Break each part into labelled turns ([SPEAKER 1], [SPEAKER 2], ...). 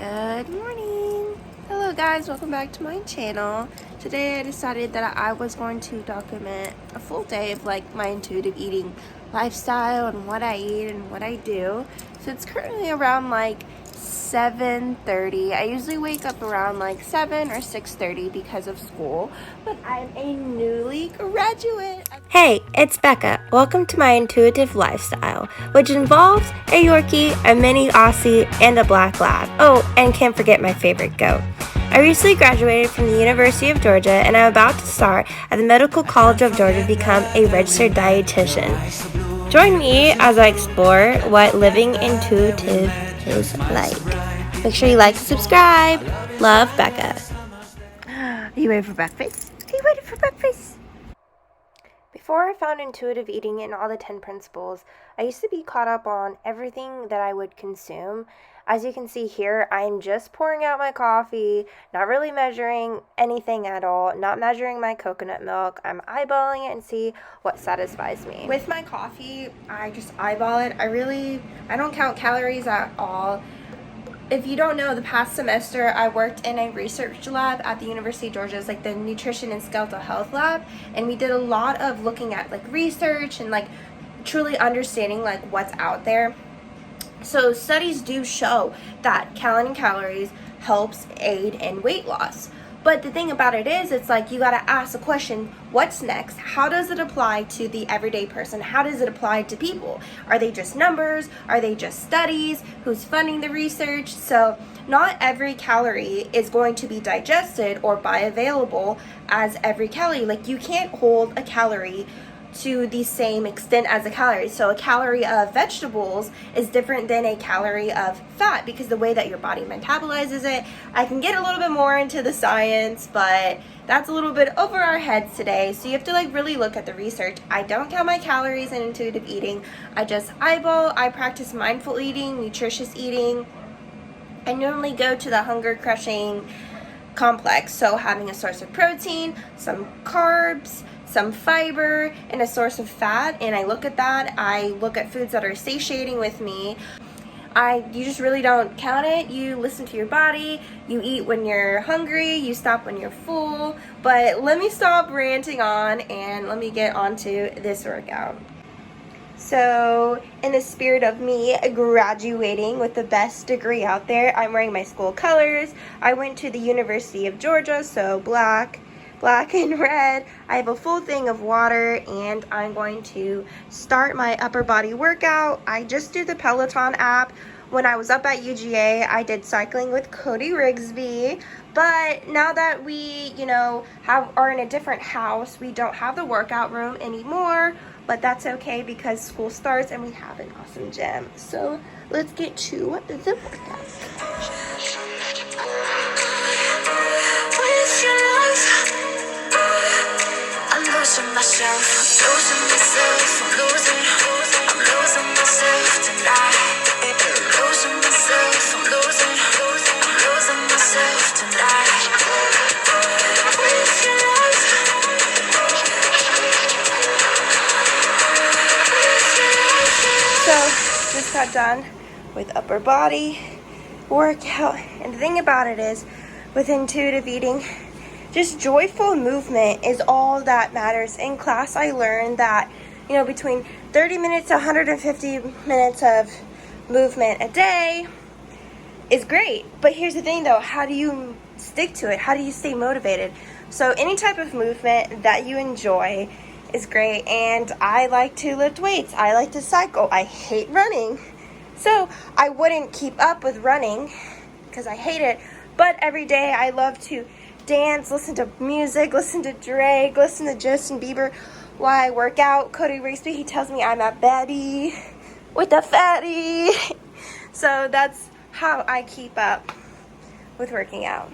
[SPEAKER 1] Good morning. Hello guys, welcome back to my channel. Today I decided that I was going to document a full day of like my intuitive eating lifestyle and what I eat and what I do. So it's currently around like 7:30. I usually wake up around like 7 or 6:30 because of school, but I'm a newly graduate.
[SPEAKER 2] Hey, it's Becca. Welcome to my intuitive lifestyle, which involves a Yorkie, a mini Aussie, and a black lab. Oh, and can't forget my favorite goat. I recently graduated from the University of Georgia, and I'm about to start at the Medical College of Georgia to become a registered dietitian. Join me as I explore what living intuitive is like. Make sure you like and subscribe. Love, Becca.
[SPEAKER 1] Are you ready for breakfast? Are you ready for breakfast?
[SPEAKER 2] Before I found intuitive eating and all the 10 principles, I used to be caught up on everything that I would consume. As you can see here, I'm just pouring out my coffee, not really measuring anything at all, not measuring my coconut milk. I'm eyeballing it and see what satisfies me.
[SPEAKER 1] With my coffee, I just eyeball it. I don't count calories at all. If you don't know, the past semester I worked in a research lab at the University of Georgia. It's like the Nutrition and Skeletal Health lab, and we did a lot of looking at like research and like truly understanding like what's out there. So studies do show that counting calories helps aid in weight loss. But the thing about it is, it's like you gotta ask the question, what's next? How does it apply to the everyday person? How does it apply to people? Are they just numbers? Are they just studies? Who's funding the research? So not every calorie is going to be digested or bioavailable as every calorie. Like you can't hold a calorie to the same extent as a calorie. So a calorie of vegetables is different than a calorie of fat because the way that your body metabolizes it. I can get a little bit more into the science, but that's a little bit over our heads today. So you have to like really look at the research. I don't count my calories in intuitive eating. I just eyeball. I practice mindful eating, nutritious eating. I normally go to the hunger crushing complex. So having a source of protein, some carbs, some fiber, and a source of fat, and I look at that. I look at foods that are satiating with me. You just really don't count it. You listen to your body. You eat when you're hungry. You stop when you're full. But let me stop ranting on and let me get onto this workout. So in the spirit of me graduating with the best degree out there, I'm wearing my school colors. I went to the University of Georgia, so black and red. I have a full thing of water, and I'm going to start my upper body workout. I just do the Peloton app. When I was up at UGA, I did cycling with Cody Rigsby, but now that we, are in a different house, we don't have the workout room anymore, but that's okay because school starts and we have an awesome gym. So let's get to the workout.
[SPEAKER 3] I'm losing myself tonight. Losing myself tonight.
[SPEAKER 1] So just got done with upper body workout, and the thing about it is, with intuitive eating, just joyful movement is all that matters. In class, I learned that, between 30 minutes to 150 minutes of movement a day is great. But here's the thing though, how do you stick to it? How do you stay motivated? So any type of movement that you enjoy is great. And I like to lift weights. I like to cycle. I hate running. So I wouldn't keep up with running because I hate it. But every day I love to dance, listen to music, listen to Drake, listen to Justin Bieber while I work out. Cody Rigsby, he tells me I'm a baddie with a fatty. So that's how I keep up with working out.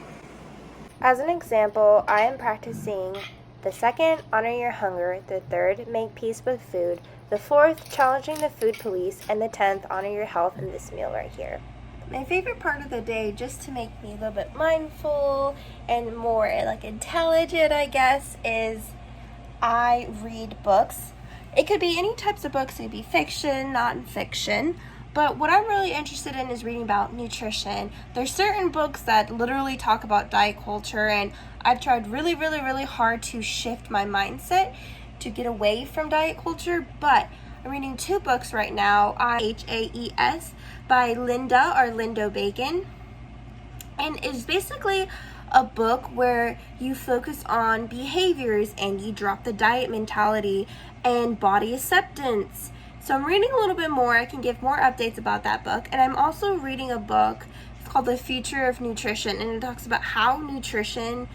[SPEAKER 2] As an example, I am practicing the second, honor your hunger, the third, make peace with food, the fourth, challenging the food police, and the 10th, honor your health in this meal right here.
[SPEAKER 1] My favorite part of the day, just to make me a little bit mindful and more like intelligent, I guess, is I read books. It could be any types of books. It could be fiction, non-fiction, But what I'm really interested in is reading about nutrition. There's certain books that literally talk about diet culture, and I've tried really, really, really hard to shift my mindset to get away from diet culture, but I'm reading 2 books right now, HAES by Lindo Bacon, and it's basically a book where you focus on behaviors and you drop the diet mentality and body acceptance. So I'm reading a little bit more. I can give more updates about that book. And I'm also reading a book called The Future of Nutrition, and it talks about how nutrition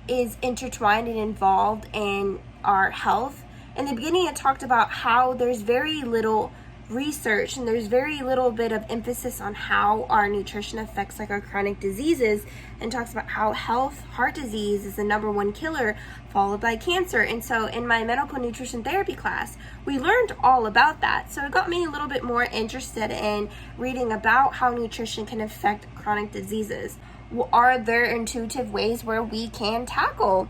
[SPEAKER 1] is intertwined and involved in our health. In the beginning, it talked about how there's very little research and there's very little bit of emphasis on how our nutrition affects like our chronic diseases, and talks about how heart disease is the #1 killer, followed by cancer. And so in my medical nutrition therapy class, we learned all about that. So it got me a little bit more interested in reading about how nutrition can affect chronic diseases. Are there intuitive ways where we can tackle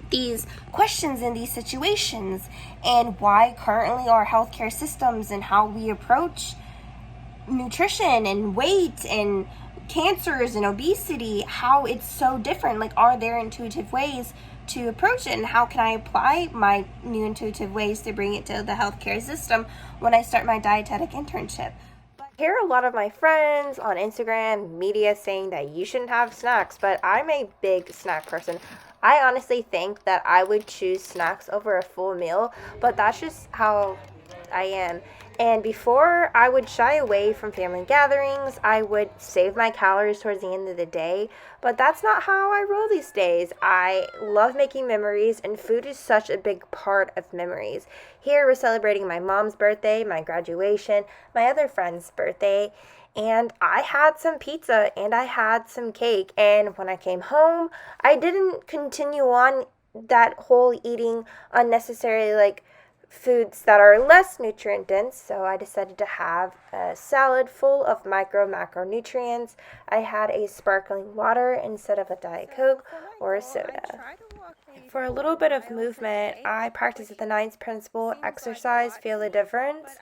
[SPEAKER 1] these questions in these situations, and why currently our healthcare systems and how we approach nutrition and weight and cancers and obesity, how it's so different? Like, are there intuitive ways to approach it, and how can I apply my new intuitive ways to bring it to the healthcare system when I start my dietetic internship?
[SPEAKER 2] I hear a lot of my friends on Instagram, media saying that you shouldn't have snacks, but I'm a big snack person. I honestly think that I would choose snacks over a full meal, but that's just how I am. And before, I would shy away from family gatherings. I would save my calories towards the end of the day, but that's not how I roll these days. I love making memories, and food is such a big part of memories. Here, we're celebrating my mom's birthday, my graduation, my other friend's birthday, and I had some pizza and I had some cake. And when I came home, I didn't continue on that whole eating unnecessarily like foods that are less nutrient dense, so I decided to have a salad full of macronutrients. I had a sparkling water instead of a Diet Coke or a soda. For a little bit of movement, I practice the 9th principle, exercise, feel the difference.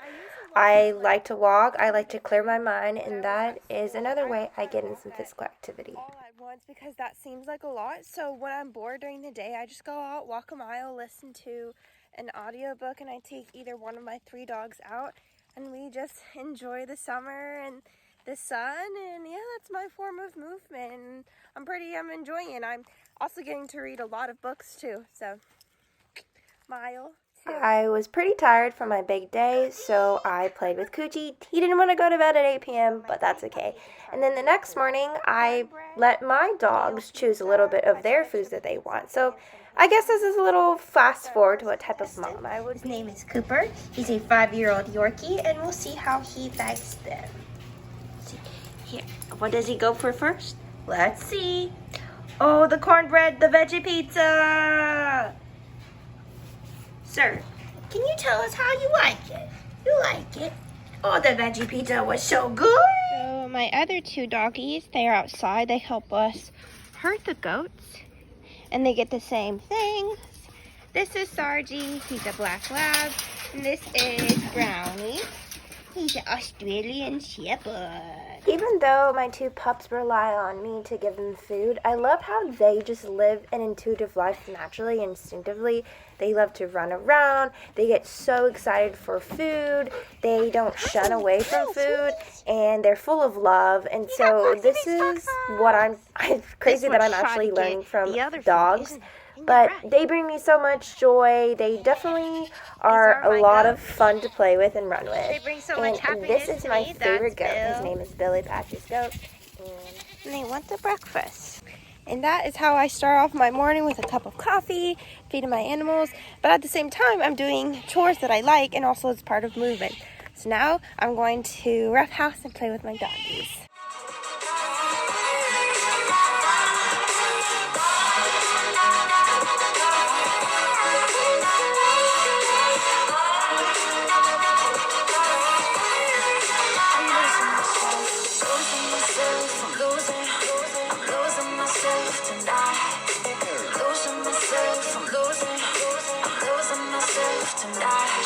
[SPEAKER 2] I like to walk, I like to clear my mind, and that is another way I get in some physical activity.
[SPEAKER 1] All at once, because that seems like a lot. So when I'm bored during the day, I just go out, walk a mile, listen to an audiobook, and I take either one of my 3 dogs out, and we just enjoy the summer and the sun. And yeah, that's my form of movement, and I'm enjoying it. I'm also getting to read a lot of books too, so mile.
[SPEAKER 2] I was pretty tired from my big day, so I played with Coochie. He didn't want to go to bed at 8 p.m., but that's okay. And then the next morning, I let my dogs choose a little bit of their foods that they want. So I guess this is a little fast forward to what type of mom I would be.
[SPEAKER 4] His name is Cooper. He's a 5-year-old Yorkie, and we'll see how he likes them. See, here, what does he go for first? Let's see. Oh, the cornbread, the veggie pizza. Sir, can you tell us how you like it? You like it? Oh, the veggie pizza was so good.
[SPEAKER 1] So my other 2 doggies, they are outside. They help us herd the goats, and they get the same things. This is Sargy. He's a black lab. And this is Brownie. He's an Australian Shepherd.
[SPEAKER 2] Even though my 2 pups rely on me to give them food, I love how they just live an intuitive life naturally, instinctively. They love to run around. They get so excited for food. They don't shun away from food, and they're full of love. And so this is what I'm crazy that I'm actually learning from dogs. But they bring me so much joy. They definitely are a lot of fun to play with and run with.
[SPEAKER 4] They bring so much
[SPEAKER 2] And
[SPEAKER 4] happiness
[SPEAKER 2] this is
[SPEAKER 4] to
[SPEAKER 2] my
[SPEAKER 4] me,
[SPEAKER 2] favorite
[SPEAKER 4] that's
[SPEAKER 2] goat. His
[SPEAKER 4] Bill.
[SPEAKER 2] name is Billy Patches Goat.
[SPEAKER 1] And they want the breakfast. And that is how I start off my morning, with a cup of coffee, feeding my animals. But at the same time, I'm doing chores that I like, and also it's part of movement. So now I'm going to rough house and play with my doggies.
[SPEAKER 3] Tonight,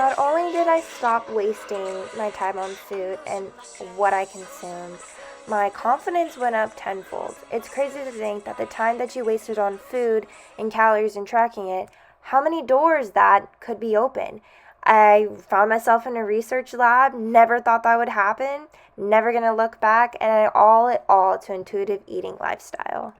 [SPEAKER 2] Not only did I stop wasting my time on food and what I consumed, my confidence went up tenfold. It's crazy to think that the time that you wasted on food and calories and tracking it, how many doors that could be open. I found myself in a research lab, never thought that would happen, never gonna look back, and I owe it all to intuitive eating lifestyle.